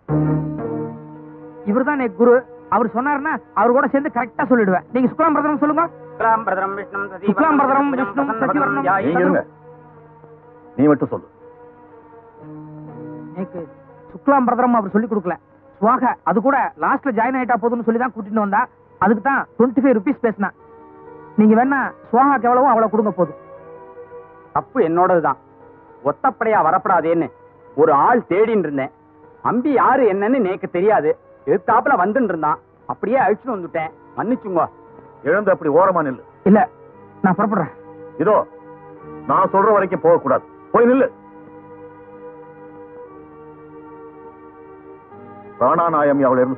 இவர்தான் என் குரு. அவர் சொன்னாருன்னா அவர் கூட சேர்ந்து கரெக்டா சொல்லிடுவேன். நீங்க சுக்லாம்பிரதரம் சொல்லுங்க. க்லாம்பரதரம் விஷ்ணும் சுக்லாம்பிரதரம் விஷ்ணும் சசிவர்ணம். நீங்க இருங்க. நீ மட்டும் சொல்லு. எனக்கு சுக்லாம்பிரதரம் அவர் சொல்லி கொடுக்கல. சுவாக அது கூட லாஸ்ட்ல ஜாயின் ஆயிட்டா போதும்னு சொல்லி தான் கூட்டிட்டு வந்தா. அதுக்கு தான் 25 rupees பேசினா. நீங்க வேணா சுவாகாக்கு எவ்வளவோ அவ்வளவு கொடுங்க போதும். தப்பு என்னோடதுதான். ஒத்தப்படையா வரப்படாதேன்னு ஒரு ஆள் தேடின்னு இருந்தேன். அம்பி யாரு என்னன்னு எனக்கு தெரியாது. எதிர்த்தாப்புல வந்துட்டு இருந்தான். அப்படியே அழிச்சுட்டு வந்துட்டேன். மன்னிச்சுங்க. எழுந்து அப்படி ஓரமா நில்லு. இல்ல, நான் புறப்படுறேன். இதோ நான் சொல்ற வரைக்கும் போக கூடாது. போய் நில்லு. பிராணாநாயம் அவளை இருந்து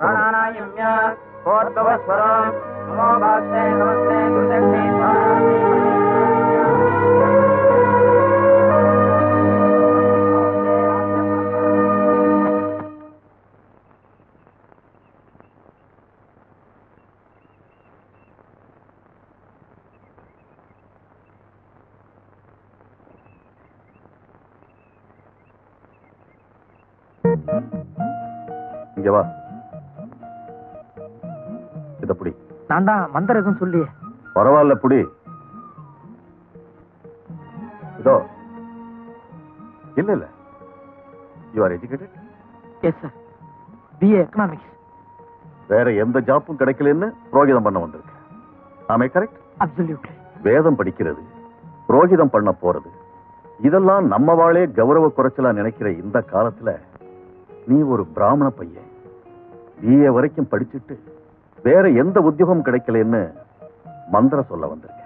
இங்க வா. இத புடி. நான் தான் மந்திரம் எதுவும் சொல்லி. பரவாயில்ல புடி. இதோ. இல்ல இல்ல. You are educated? Yes sir. BA economics. வேற எந்த ஜாப்பும் கிடைக்கலன்னு புரோகிதம் பண்ண வந்திருக்க. ஆமே கரெக்ட்? அப்சல்யூட்லி. வேதம் படிக்கிறது, புரோகிதம் பண்ண போறது, இதெல்லாம் நம்ம வாளே கௌரவ குறைச்சலா நினைக்கிற இந்த காலத்துல நீ ஒரு பிராமண பையன் BA வரைக்கும் படிச்சுட்டு வேற எந்த உத்தியோகம் கிடைக்கலன்னு மந்திரம் சொல்ல வந்திருக்க.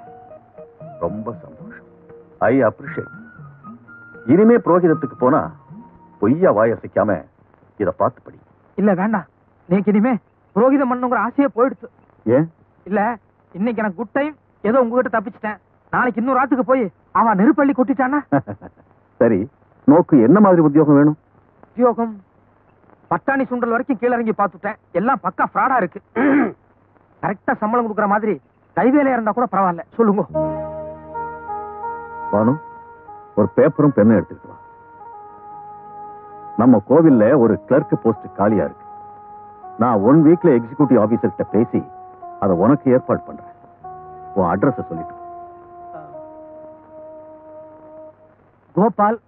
ரொம்ப சந்தோஷம். I appreciate. இனிமே புரோகிதத்துக்கு போனா பொய்யா வாயசிக்காம இத பார்த்து படி. இல்ல வேண்டாம். நீக்கு இனிமே புரோகிதம் பண்ணுங்கிற ஆசையே போயிடுச்சு. ஏன்? இல்ல, இன்னைக்கு எனக்கு குட் டைம். ஏதோ உங்ககிட்ட தப்பிச்சிட்டேன். நாளைக்கு இன்னொரு ஆத்துக்கு போய் அவன் நெருப்பள்ளி கொட்டிட்டானா? சரி, நோக்கு என்ன மாதிரி உத்தியோகம் வேணும்? உத்தியோகம் பட்டாணி சுண்டல் வரைக்கும் கீழே இறங்கி பார்த்துட்டேன். எல்லாம் பக்கா ஃப்ராடா இருக்கு. கரெக்டா சம்பளம் கொடுக்குற மாதிரி கைவேலையா இருந்தா கூட பரவாயில்ல. சொல்லுங்க. பானு, ஒரு பேப்பரும் பெண்ணும் எடுத்துக்கிட்டு வா. நம்ம கோவில்ல ஒரு கிளர்க் போஸ்ட் காலியா இருக்கு. நான் 1 வீக்ல எக்ஸிகியூட்டிவ் ஆபீசர் கிட்ட பேசி அதை உனக்கு ஏற்பாடு பண்றேன். உன் அட்ரஸ் சொல்லிட்டு. கோபால்,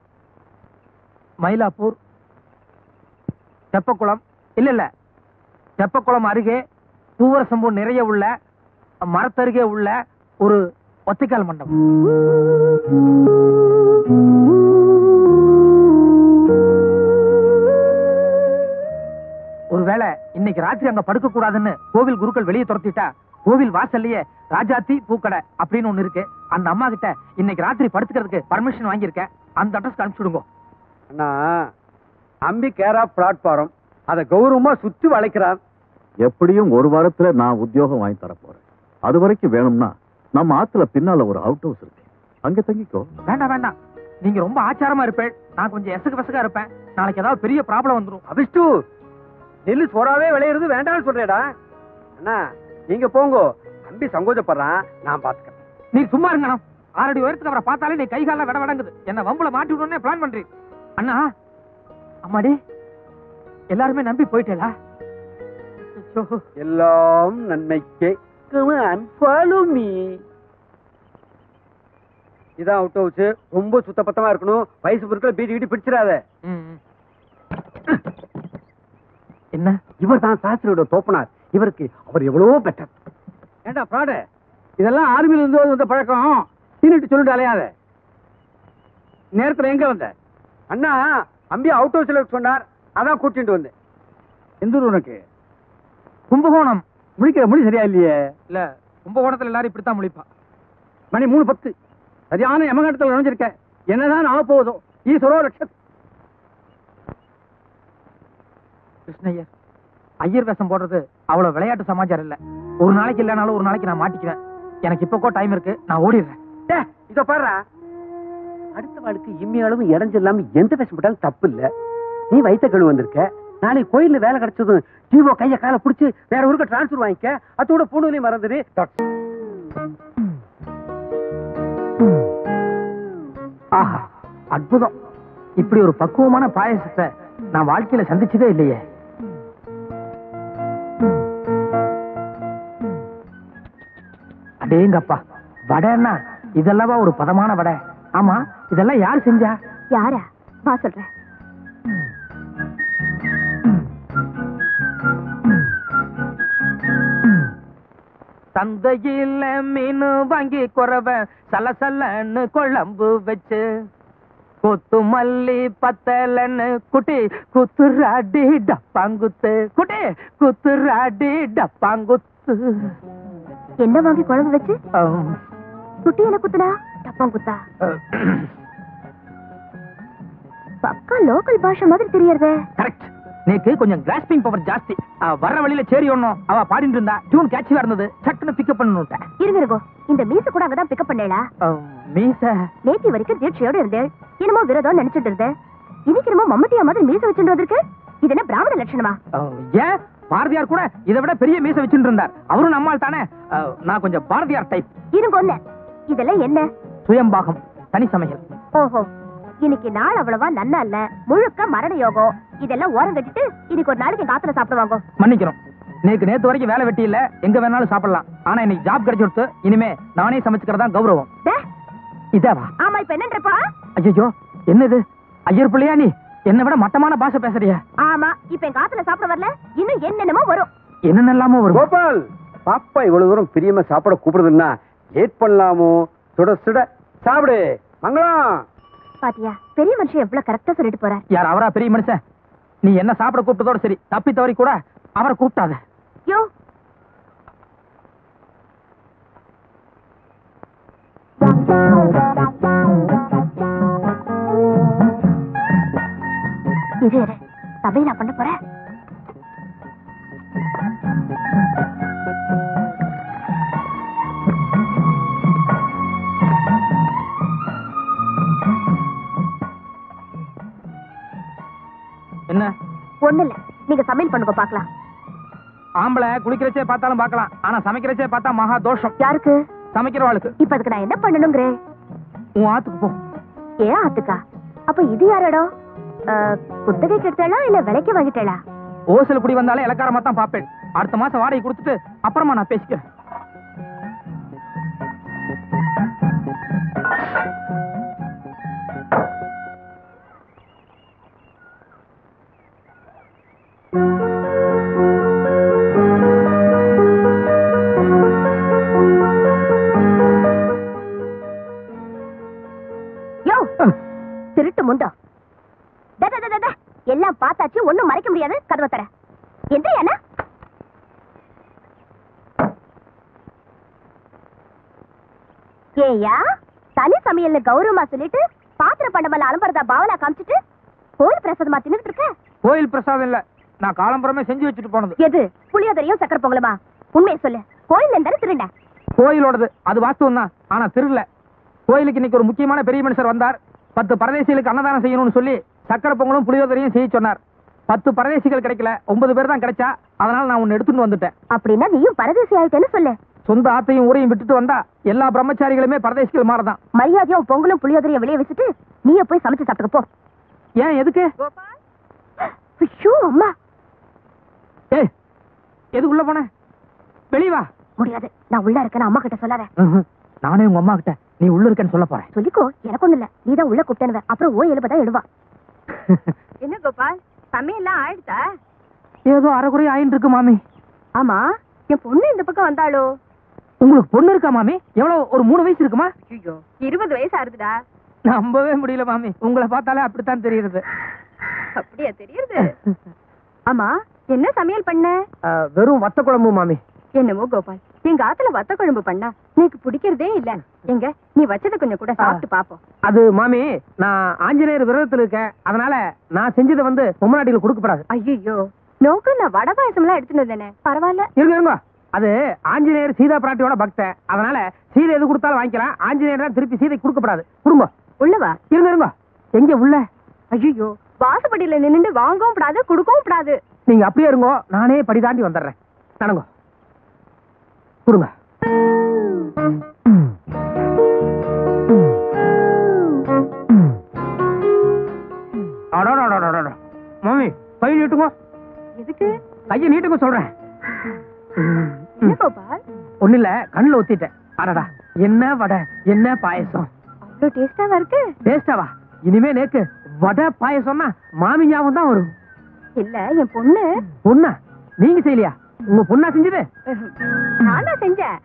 மயிலாப்பூர், தெப்பக்குளம். இல்ல தெப்பக்குளம் அருகே பூவரசம்பூ நிறைய உள்ள மரத்தருகே உள்ள ஒரு ஒத்தைக்கால் மண்டபம். ஒருவேளை இன்னைக்கு ராத்திரி அங்க படுக்க கூடாதுன்னு கோவில் குருக்கள் வெளியே துரத்திட்டா, கோவில் வாசல்லையே ராஜாத்தி பூக்கடை அப்படின்னு ஒண்ணு இருக்கு. அந்த அம்மா கிட்ட இன்னைக்கு ராத்திரி படுத்துக்கிறதுக்கு பர்மிஷன் வாங்கியிருக்கேன். அந்த அட்ரஸ் அனுப்பிச்சுடுங்க. அண்ணா அம்பி கேரா பிளாட்ஃபாரம் அதை கௌரவமா சுத்தி வளைக்கிறார். எப்படியும் ஒரு வாரத்துல நான் உத்தியோகம் வாங்கி தர போறேன். அது வரைக்கும் வேணும்னா நம்ம ஆத்துல பின்னால ஒரு அவுட் ஹவுஸ் இருக்கு, அங்க தங்கிக்கோ. வேண்டாம் வேண்டாம், நீங்க ரொம்ப ஆச்சாரமா இருப்பேன், நான் கொஞ்சம் எசகு பசகா இருப்பேன். நாளைக்கு ஏதாவது பெரிய ப்ராப்ளம் வந்துடும். அபிஷ்டு நெல்லு சோறாவே விளையிறது வேண்டாம்னு சொல்றேடா. அண்ணா நீங்க போங்க, அம்பி சங்கோஜப்படுறான், நான் பாத்துக்கிறேன். நீ சும்மா இருங்கண்ணா. 6 அடி உயரத்துக்கு அவரை பார்த்தாலே நீ கை கால விடவடங்குது. என்ன வம்புல மாட்டி விடணும்னே பிளான் பண்றீங்க. அண்ணா அம்மாடி எல்லாருமே நம்பி போயிட்டேலா? எல்லாம் நன்மைக்கே. Follow me. இதான் அவுட் ஹவுஸ். ரொம்ப சுத்தபத்தமா இருக்கணும். வயசு பொருட்கள் பீடி வீடி பிடிச்சிடாத. என்ன இவர் தான் சாஸ்திரியோட தோப்பனார். இவருக்கு அவர் எவ்வளவோ பெட்டர். ஏண்டா ஃப்ராடு, இதெல்லாம் ஆர்மியில இருந்து வந்த பழக்கம். சீனிட்டு சொல்லிட்டு அலையாத. நேரத்துல எங்க வந்த? அண்ணா அம்பி அவுட் ஹவுஸ்ல சொன்னார், அதான் கூட்டிட்டு வந்தேன். எந்த ஊர் உனக்கு? கும்பகோணம். முழிக்கிற மொழி சரியா இல்லையே. இல்ல, கும்பகோணத்துல எல்லாரும் இப்படித்தான் முழிப்பா. மணி 3:10. சரியான யமகண்டத்தில் நுழைஞ்சிருக்க. என்னதான் ஆக போகுதோ. ஈஸ்வரோ லட்சம். கிருஷ்ணய்யர், ஐயர் வேஷம் போடுறது அவ்வளவு விளையாட்டு சமாச்சாரம் இல்ல. ஒரு நாளைக்கு இல்லனாலும் ஒரு நாளைக்கு நான் மாட்டிக்குவேன். எனக்கு இப்போக்கோ டைம் இருக்கு, நான் ஓடிடுறேன். இத பாரு, அடுத்த வாழ்க்கை இம்மி அளவு இடைஞ்சில்லாம எந்த வேஷம் போட்டாலும் தப்பு இல்ல. நீ வயித்த கழுவு வந்திருக்க. நாளைக்கு கோயில்ல வேலை கிடைச்சதும் ஜீவோ கைய கால புடிச்சு வேற ஊருக்கு டிரான்ஸ்பர் வாங்கிக்க. அதோட பூணுலையும் மறந்துடு. ஆஹா, அற்புதம். இப்படி ஒரு பக்குவமான பாயசத்தை நான் வாழ்க்கையில சந்திச்சதே இல்லையே. அடேங்கப்பா, வடைன்னா இதெல்லாம் ஒரு பதமான வடை. ஆமா, இதெல்லாம் யார் செஞ்சா? யாரா? வா சொல்றேன். சந்தையில மீன் வாங்கி குறவ சலசலன்னு குழம்பு வச்சு கொத்து மல்லி பத்தலன்னு குட்டி குத்துராடி டப்பாங்குத்து. குட்டி குத்துராடி டப்பாங்குத்து. என்ன வாங்கி குழம்பு வச்சு குட்டி என்ன குத்துனா? டப்பாங்குத்தா? பக்கா லோக்கல் பாஷை மாதிரி தெரியறதே. கரெக்ட். நேக்கு கொஞ்சம் கிராஸ்பிங் பவர் ஜாஸ்தி. வர்ற வழியில சேரி ஒண்ணும் அவ பாடிட்டு இருந்தா டியூன் கேட்சியா இருந்தது. சட்டுன்னு பிக்கப் பண்ணனுட்டேன். இருங்க, இந்த மீச கூட அங்கதான் பிக்கப் பண்ணேளா? மீச நேத்தி வரைக்கும் தீட்சையோட இருந்தேன். என்னமோ விரதம் நினைச்சிட்டு இருந்தேன். இன்னைக்கு என்னமோ மம்மட்டியா மாதிரி மீச வச்சுட்டு வந்திருக்கு. இது என்ன பிராமண லட்சணமா? ஏன், பாரதியார் கூட இதை விட பெரிய மீச வச்சுட்டு இருந்தார். அவரும் நம்மால் தானே. நான் கொஞ்சம் பாரதியார் டைப். இருங்க ஒண்ணு, இதெல்லாம் என்ன? சுயம்பாகம், தனி சமையல். ஓஹோ, இன்னைக்கு நாள் அவ்வளவா நன்னா இல்ல. முழுக்க மரண யோகம். இதெல்லாம் ஓரம் கட்டிட்டு இன்னைக்கு ஒரு நாளைக்கு காத்துல சாப்பிடுவாங்க. மன்னிக்கிறோம், நேத்து வரைக்கும் வேலை வெட்டி இல்ல, எங்க வேணாலும் சாப்பிடலாம். ஆனா இன்னைக்கு ஜாப் கிடைச்சிடுத்து. இனிமே நானே சமைச்சுக்கிறதா கௌரவம். இதாவா? ஆமா, இப்ப என்னன்றப்பா? ஐயோ, என்னது ஐயர் பிள்ளையா நீ? என்ன விட மட்டமான பாஷை பேசுறியா? ஆமா, இப்ப என் காத்துல சாப்பிட வரல. இன்னும் என்னென்னமோ வரும். என்னென்னலாமோ வரும். கோபால், பாப்பா இவ்வளவு தூரம் பிரியமா சாப்பிட கூப்பிடுதுன்னா லேட் பண்ணலாமோ? சுட சுட சாப்பிடு. மங்களம். பாத்தியா, பெரிய மனுஷன் எவ்வளவு கரெக்டா சொல்லிட்டு போறார். யார் அவரா பெரிய மனுஷன்? நீ என்ன சாப்பிட கூப்பிட்டதோட சரி, தப்பி தவறி கூட அவரை கூப்பிட்டாத. யோ, இது சபை நான் பண்ண போறேன். என்ன? ஒண்ணு இல்ல, நீங்க சமையல் பண்ணுங்க பாக்கலாம். ஆம்பளை குளிக்கிறச்சே பார்த்தாலும் பார்க்கலாம், ஆனா சமைக்கிறச்சே பார்த்தா மகா தோஷம். யாருக்கு? சமைக்கிறவாளுக்கு. இப்ப அதுக்கு நான் என்ன பண்ணணுங்கிறேன்? உன் ஆத்துக்கு போ. ஏன் ஆத்துக்கா? அப்ப இது யார் இடம்? குத்தகைக்கு எடுத்தாளா இல்ல விலைக்கு வாங்கிட்டாளா? ஓசல் குடி வந்தாலே இலக்காரமா தான் பாப்பேன். அடுத்த மாசம் வாடகை கொடுத்துட்டு அப்புறமா நான் பேசிக்கிறேன். திருட்டு முண்டோ, எல்லாம் பார்த்தாச்சு, ஒண்ணும் மறைக்க முடியாது. கதவை தர. என்ன ஏயா, தனி சமையல்னு கௌரவமா சொல்லிட்டு பாத்திர பண்டமல்ல அலம்பரதா பாவலா காமிச்சிட்டு கோயில் பிரசாதமா தின்னுட்டு இருக்க? கோயில் பிரசாதம் இல்ல, நான் காலம்பரமே செஞ்சு வச்சுட்டு போனது. எது? புளியோதரையும் சக்கரை பொங்கலுமா? உண்மையை சொல்லு. கோயில் இருந்தாலும் திருண்ட. கோயிலோடது, அது வாஸ்தவம் தான், ஆனா திருடல. கோயிலுக்கு இன்னைக்கு ஒரு முக்கியமான பெரிய மனுஷர் வந்தார். 10 பரதேசிகளுக்கு அன்னதானம் செய்யணும்னு சொல்லி சக்கரை பொங்கலும் புளியோதரையும் செய்ய சொன்னார். 10 பரதேசிகள் கிடைக்கல, 9 பேர் தான் கிடைச்சா. அதனால நான் உன்னை எடுத்துட்டு வந்துட்டேன். அப்படின்னா நீயும் பரதேசி ஆயிட்டேன்னு சொல்லு. சொந்த ஆத்தையும் ஊரையும் விட்டுட்டு வந்தா எல்லா பிரம்மச்சாரிகளுமே பரதேசிகள் மாறதான். மரியாதையா பொங்கலும் புளியோதரையும் வெளியே வச்சுட்டு நீயே போய் சமைச்சு சாப்பிட்டுக்க போ. ஏன், எதுக்கு? ஐயோ அம்மா. ஏய், எது உள்ள போன? வெளிய வா. முடியாது, நான் உள்ள இருக்கேன்னு அம்மா கிட்ட சொல்லாத. நானே உங்க அம்மா கிட்ட நீ உள்ள இருக்கேன்னு சொல்ல போறேன். சொல்லிக்கோ, எனக்கு ஒண்ணு இல்ல. நீதான் உள்ள கூப்பிட்டேன்னு. அப்புறம் ஓ எழுபதான் எழுவா. என்ன கோபால், சமையல்லாம் ஆயிடுதா? ஏதோ அரைக்குறை ஆயின்னு இருக்கு மாமி. ஆமா, என் பொண்ணு இந்த பக்கம் வந்தாளோ? உங்களுக்கு பொண்ணு இருக்கா மாமி? எவ்வளவு, ஒரு 3 வயசு இருக்குமா? ஐயோ, 20 வயசு ஆறுதுடா. நம்பவே முடியல மாமி, உங்களை பார்த்தாலே அப்படித்தான் தெரியுது. அப்படியா தெரியுது? ஆமா, என்ன சமையல் பண்ண? வெறும் வத்த குழம்பு மாமி. என்னமோ கோபால், எங்க ஆத்துல வத்த குழம்பு பண்ணா எனக்கு பிடிக்கிறதே இல்ல. எங்க நீ வச்சத கொஞ்சம் கூட சாப்பிட்டு பாப்போம். அது மாமி, நான் ஆஞ்சநேயர் விரதத்துல இருக்கேன். அதனால நான் செஞ்சதை பொம்மநாட்டிகள் கொடுக்கப்படாது. ஐயோ, நோக்கு நான் வடை பாயசம் எல்லாம் எடுத்துட்டு வந்தேனே. பரவாயில்ல, இருங்க. அது ஆஞ்சநேயர் சீதா பிராட்டியோட பக்தன். அதனால சீதை எது கொடுத்தாலும் வாங்கிக்கலாம். ஆஞ்சநேயர் தான் திருப்பி சீதை கொடுக்கப்படாது. கொடுங்க. உள்ளவா? இருங்க. எங்க உள்ள? ஐயோ, வாசப்படியில நின்னுட்டு வாங்கவும் கூடாது, கொடுக்கவும் கூடாது. நீங்க அப்படியே இருங்கோ, நானே படி தாண்டி வந்துடுறேன். நடங்கோ, கொடுங்க. மாமி, கை நீட்டுங்க. எதுக்கு? கையை நீட்டுங்க சொல்றேன். என்ன கோபால்? ஒண்ணு இல்ல, கண்ணுல ஒத்திட்டேன். அடடா, என்ன வடை, என்ன பாயசம். அவ்வளவு டேஸ்டாவா இருக்கு? டேஸ்டாவா? இனிமே நேக்கு வடை பாயசம்னா மாமி ஞாபகம் தான் வரும். இல்ல, என் பொண்ணு. பொண்ணா? நீங்க செய்யலையா? உங்க பொண்ணா செஞ்சது? நான் தான் செஞ்சேன்.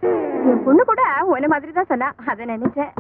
என் பொண்ணு கூட உன்ன மாதிரி தான் சொன்னா, அதை நினைச்சேன்.